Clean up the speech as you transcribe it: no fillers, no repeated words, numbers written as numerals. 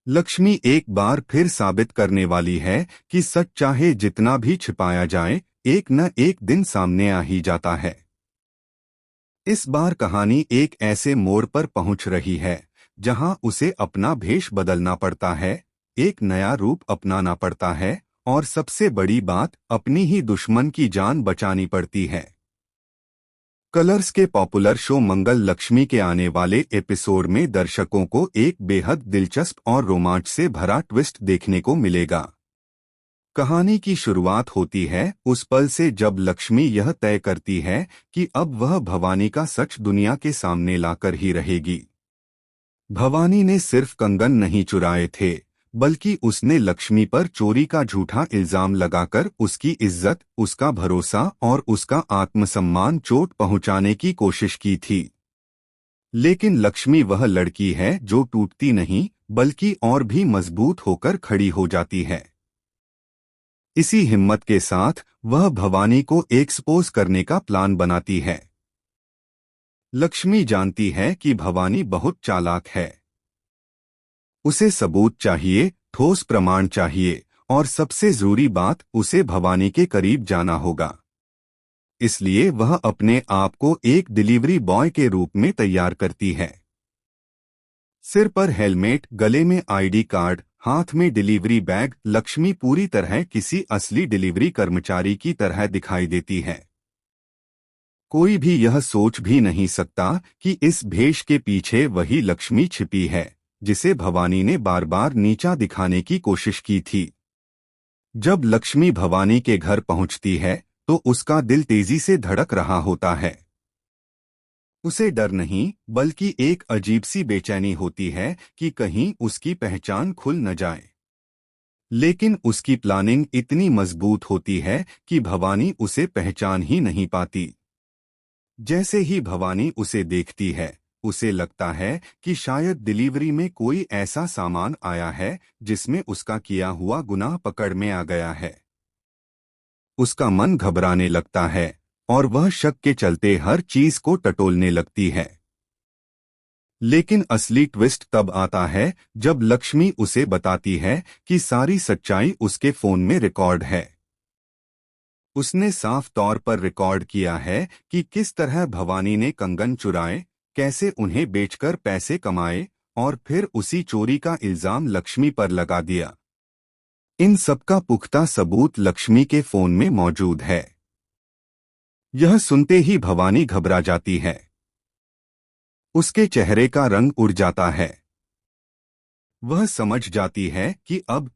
लक्ष्मी एक बार फिर साबित करने वाली है कि सच चाहे जितना भी छिपाया जाए, एक न एक दिन सामने आ ही जाता है। इस बार कहानी एक ऐसे मोड़ पर पहुंच रही है जहां उसे अपना भेष बदलना पड़ता है, एक नया रूप अपनाना पड़ता है और सबसे बड़ी बात, अपनी ही दुश्मन की जान बचानी पड़ती है। कलर्स के पॉपुलर शो मंगल लक्ष्मी के आने वाले एपिसोड में दर्शकों को एक बेहद दिलचस्प और रोमांच से भरा ट्विस्ट देखने को मिलेगा। कहानी की शुरुआत होती है उस पल से जब लक्ष्मी यह तय करती है कि अब वह भवानी का सच दुनिया के सामने लाकर ही रहेगी। भवानी ने सिर्फ कंगन नहीं चुराए थे, बल्कि उसने लक्ष्मी पर चोरी का झूठा इल्जाम लगाकर उसकी इज्जत, उसका भरोसा और उसका आत्मसम्मान चोट पहुंचाने की कोशिश की थी। लेकिन लक्ष्मी वह लड़की है जो टूटती नहीं, बल्कि और भी मजबूत होकर खड़ी हो जाती है। इसी हिम्मत के साथ वह भवानी को एक्सपोज करने का प्लान बनाती है। लक्ष्मी जानती है कि भवानी बहुत चालाक है। उसे सबूत चाहिए, ठोस प्रमाण चाहिए और सबसे जरूरी बात, उसे भवानी के करीब जाना होगा। इसलिए वह अपने आप को एक डिलीवरी बॉय के रूप में तैयार करती है। सिर पर हेलमेट, गले में आईडी कार्ड, हाथ में डिलीवरी बैग, लक्ष्मी पूरी तरह किसी असली डिलीवरी कर्मचारी की तरह दिखाई देती है। कोई भी यह सोच भी नहीं सकता कि इस भेष के पीछे वही लक्ष्मी छिपी है जिसे भवानी ने बार बार नीचा दिखाने की कोशिश की थी। जब लक्ष्मी भवानी के घर पहुंचती है तो उसका दिल तेजी से धड़क रहा होता है। उसे डर नहीं, बल्कि एक अजीब सी बेचैनी होती है कि कहीं उसकी पहचान खुल न जाए। लेकिन उसकी प्लानिंग इतनी मजबूत होती है कि भवानी उसे पहचान ही नहीं पाती। जैसे ही भवानी उसे देखती है, उसे लगता है कि शायद डिलीवरी में कोई ऐसा सामान आया है जिसमें उसका किया हुआ गुनाह पकड़ में आ गया है। उसका मन घबराने लगता है और वह शक के चलते हर चीज को टटोलने लगती है। लेकिन असली ट्विस्ट तब आता है जब लक्ष्मी उसे बताती है कि सारी सच्चाई उसके फोन में रिकॉर्ड है। उसने साफ तौर पर रिकॉर्ड किया है कि किस तरह भवानी ने कंगन चुराए, कैसे उन्हें बेचकर पैसे कमाए और फिर उसी चोरी का इल्जाम लक्ष्मी पर लगा दिया। इन सबका पुख्ता सबूत लक्ष्मी के फोन में मौजूद है। यह सुनते ही भवानी घबरा जाती है। उसके चेहरे का रंग उड़ जाता है। वह समझ जाती है कि अब